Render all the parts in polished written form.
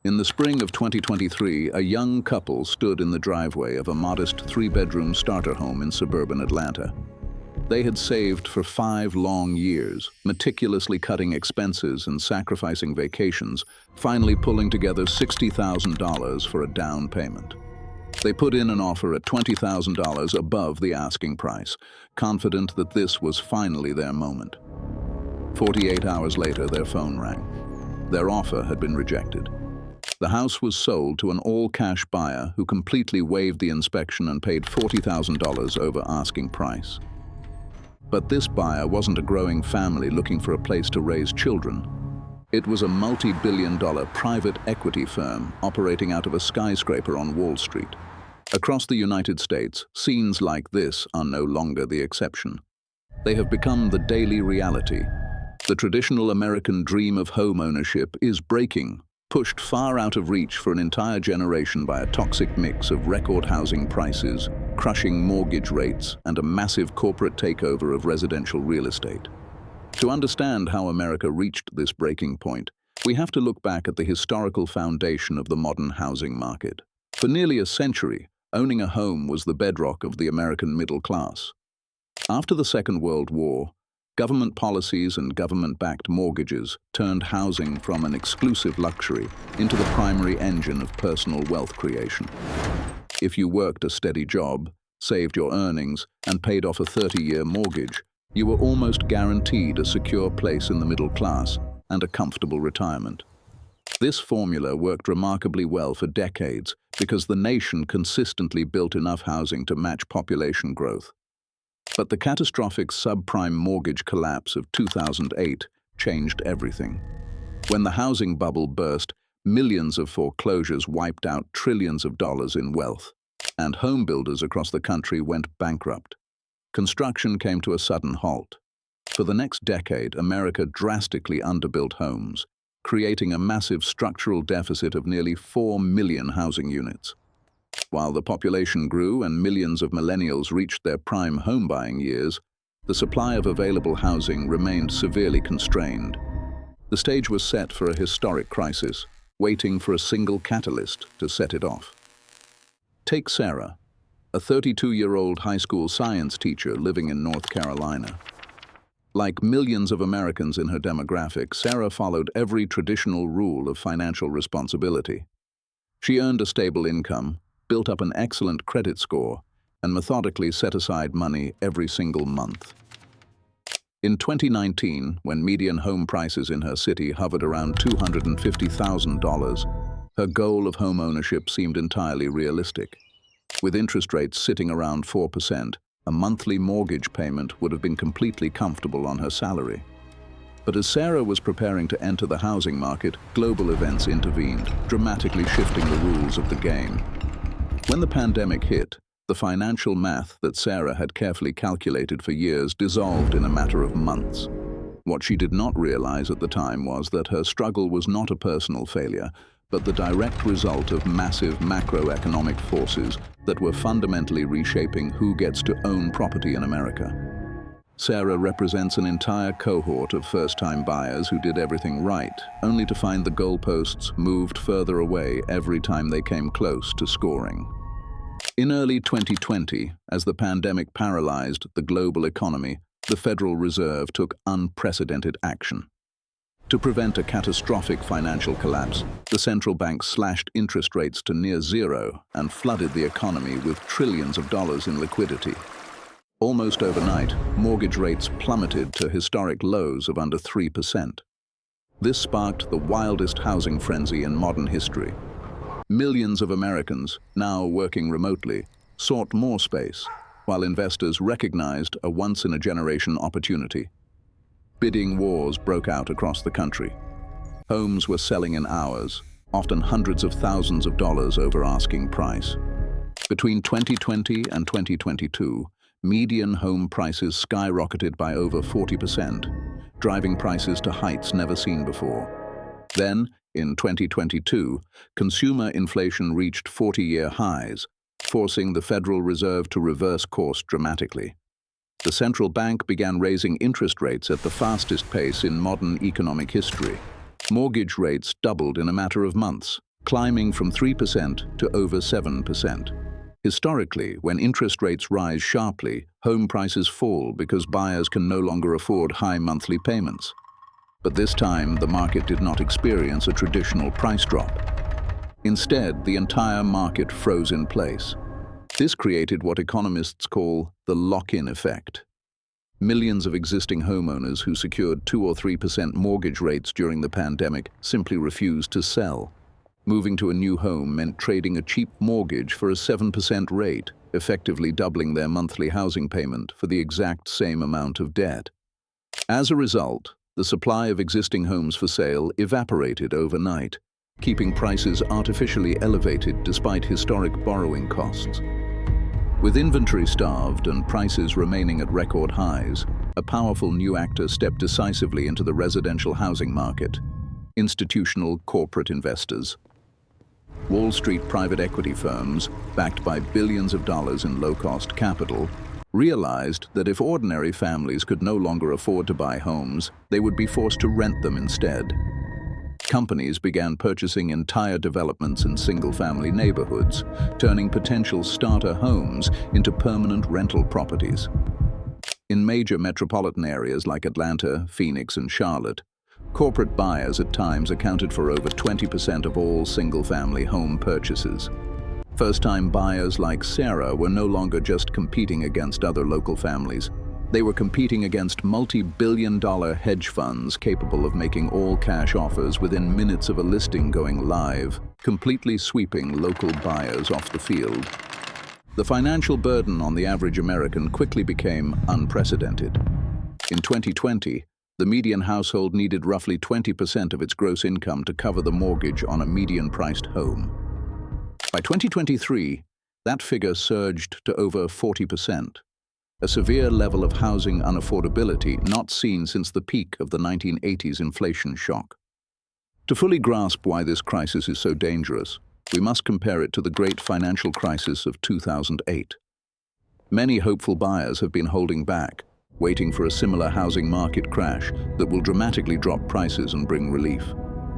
In the spring of 2023, a young couple stood in the driveway of a modest three-bedroom starter home in suburban Atlanta. They had saved for 5 long years, meticulously cutting expenses and sacrificing vacations, finally pulling together $60,000 for a down payment. They put in an offer at $20,000 above the asking price, confident that this was finally their moment. 48 hours later, their phone rang. Their offer had been rejected. The house was sold to an all-cash buyer who completely waived the inspection and paid $40,000 over asking price. But this buyer wasn't a growing family looking for a place to raise children. It was a multi-billion-dollar private equity firm operating out of a skyscraper on Wall Street. Across the United States, scenes like this are no longer the exception. They have become the daily reality. The traditional American dream of home ownership is breaking, pushed far out of reach for an entire generation by a toxic mix of record housing prices, crushing mortgage rates, and a massive corporate takeover of residential real estate. To understand how America reached this breaking point, we have to look back at the historical foundation of the modern housing market. For nearly a century, owning a home was the bedrock of the American middle class. After the Second World War, government policies and government-backed mortgages turned housing from an exclusive luxury into the primary engine of personal wealth creation. If you worked a steady job, saved your earnings, and paid off a 30-year mortgage, you were almost guaranteed a secure place in the middle class and a comfortable retirement. This formula worked remarkably well for decades because the nation consistently built enough housing to match population growth. But the catastrophic subprime mortgage collapse of 2008 changed everything. When the housing bubble burst, millions of foreclosures wiped out trillions of dollars in wealth, and home builders across the country went bankrupt. Construction came to a sudden halt. For the next decade, America drastically underbuilt homes, creating a massive structural deficit of nearly 4 million housing units. While the population grew and millions of millennials reached their prime home-buying years, the supply of available housing remained severely constrained. The stage was set for a historic crisis, waiting for a single catalyst to set it off. Take Sarah, a 32-year-old high school science teacher living in North Carolina. Like millions of Americans in her demographic, Sarah followed every traditional rule of financial responsibility. She earned a stable income, built up an excellent credit score, and methodically set aside money every single month. In 2019, when median home prices in her city hovered around $250,000, her goal of home ownership seemed entirely realistic. With interest rates sitting around 4%, a monthly mortgage payment would have been completely comfortable on her salary. But as Sarah was preparing to enter the housing market, global events intervened, dramatically shifting the rules of the game. When the pandemic hit, the financial math that Sarah had carefully calculated for years dissolved in a matter of months. What she did not realize at the time was that her struggle was not a personal failure, but the direct result of massive macroeconomic forces that were fundamentally reshaping who gets to own property in America. Sarah represents an entire cohort of first-time buyers who did everything right, only to find the goalposts moved further away every time they came close to scoring. In early 2020, as the pandemic paralyzed the global economy, the Federal Reserve took unprecedented action. To prevent a catastrophic financial collapse, the central bank slashed interest rates to near zero and flooded the economy with trillions of dollars in liquidity. Almost overnight, mortgage rates plummeted to historic lows of under 3%. This sparked the wildest housing frenzy in modern history. Millions of Americans, now working remotely, sought more space, while investors recognized a once-in-a-generation opportunity. Bidding wars broke out across the country. Homes were selling in hours, often hundreds of thousands of dollars over asking price. Between 2020 and 2022, median home prices skyrocketed by over 40%, driving prices to heights never seen before. Then, in 2022, consumer inflation reached 40-year highs, forcing the Federal Reserve to reverse course dramatically. The central bank began raising interest rates at the fastest pace in modern economic history. Mortgage rates doubled in a matter of months, climbing from 3% to over 7%. Historically, when interest rates rise sharply, home prices fall because buyers can no longer afford high monthly payments. But this time, the market did not experience a traditional price drop. Instead, the entire market froze in place. This created what economists call the lock-in effect. Millions of existing homeowners who secured 2 or 3% mortgage rates during the pandemic simply refused to sell. Moving to a new home meant trading a cheap mortgage for a 7% rate, effectively doubling their monthly housing payment for the exact same amount of debt. As a result, the supply of existing homes for sale evaporated overnight, keeping prices artificially elevated despite historic borrowing costs. With inventory starved and prices remaining at record highs, a powerful new actor stepped decisively into the residential housing market: institutional corporate investors. Wall Street private equity firms, backed by billions of dollars in low-cost capital, realized that if ordinary families could no longer afford to buy homes, they would be forced to rent them instead. Companies began purchasing entire developments in single-family neighborhoods, turning potential starter homes into permanent rental properties. In major metropolitan areas like Atlanta, Phoenix, and Charlotte, corporate buyers at times accounted for over 20% of all single-family home purchases. First-time buyers like Sarah were no longer just competing against other local families. They were competing against multi-billion-dollar hedge funds capable of making all-cash offers within minutes of a listing going live, completely sweeping local buyers off the field. The financial burden on the average American quickly became unprecedented. In 2020, the median household needed roughly 20% of its gross income to cover the mortgage on a median-priced home. By 2023, that figure surged to over 40%, a severe level of housing unaffordability not seen since the peak of the 1980s inflation shock. To fully grasp why this crisis is so dangerous, we must compare it to the great financial crisis of 2008. Many hopeful buyers have been holding back, waiting for a similar housing market crash that will dramatically drop prices and bring relief.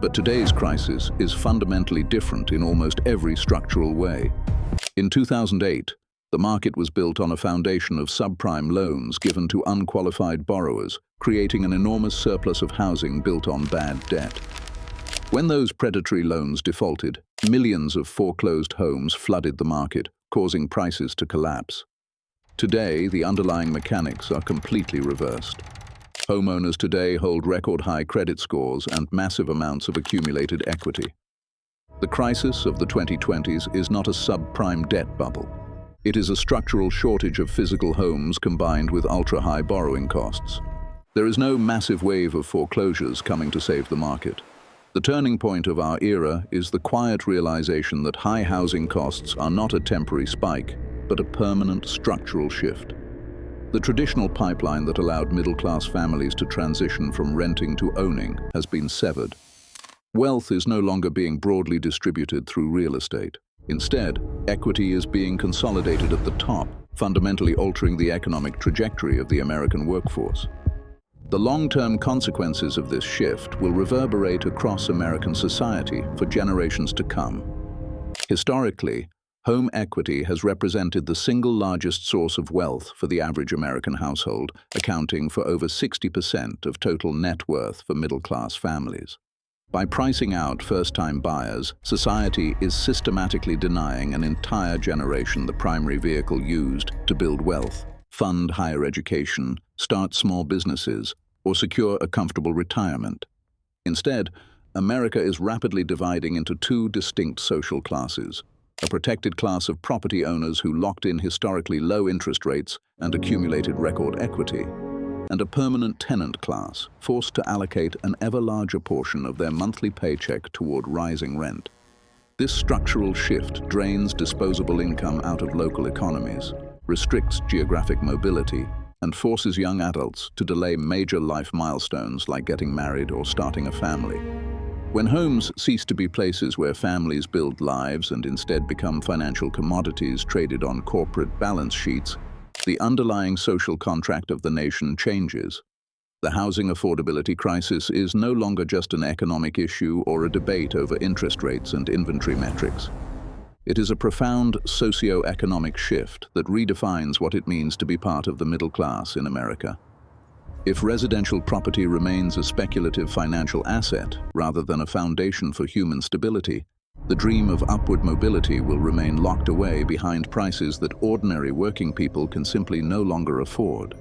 But today's crisis is fundamentally different in almost every structural way. In 2008, the market was built on a foundation of subprime loans given to unqualified borrowers, creating an enormous surplus of housing built on bad debt. When those predatory loans defaulted, millions of foreclosed homes flooded the market, causing prices to collapse. Today, the underlying mechanics are completely reversed. Homeowners today hold record-high credit scores and massive amounts of accumulated equity. The crisis of the 2020s is not a subprime debt bubble. It is a structural shortage of physical homes combined with ultra-high borrowing costs. There is no massive wave of foreclosures coming to save the market. The turning point of our era is the quiet realization that high housing costs are not a temporary spike, but a permanent structural shift. The traditional pipeline that allowed middle-class families to transition from renting to owning has been severed. Wealth is no longer being broadly distributed through real estate. Instead, equity is being consolidated at the top, fundamentally altering the economic trajectory of the American workforce. The long-term consequences of this shift will reverberate across American society for generations to come. Historically, home equity has represented the single largest source of wealth for the average American household, accounting for over 60% of total net worth for middle-class families. By pricing out first-time buyers, society is systematically denying an entire generation the primary vehicle used to build wealth, fund higher education, start small businesses, or secure a comfortable retirement. Instead, America is rapidly dividing into two distinct social classes: a protected class of property owners who locked in historically low interest rates and accumulated record equity, and a permanent tenant class forced to allocate an ever larger portion of their monthly paycheck toward rising rent. This structural shift drains disposable income out of local economies, restricts geographic mobility, and forces young adults to delay major life milestones like getting married or starting a family. When homes cease to be places where families build lives and instead become financial commodities traded on corporate balance sheets, the underlying social contract of the nation changes. The housing affordability crisis is no longer just an economic issue or a debate over interest rates and inventory metrics. It is a profound socio-economic shift that redefines what it means to be part of the middle class in America. If residential property remains a speculative financial asset rather than a foundation for human stability, the dream of upward mobility will remain locked away behind prices that ordinary working people can simply no longer afford.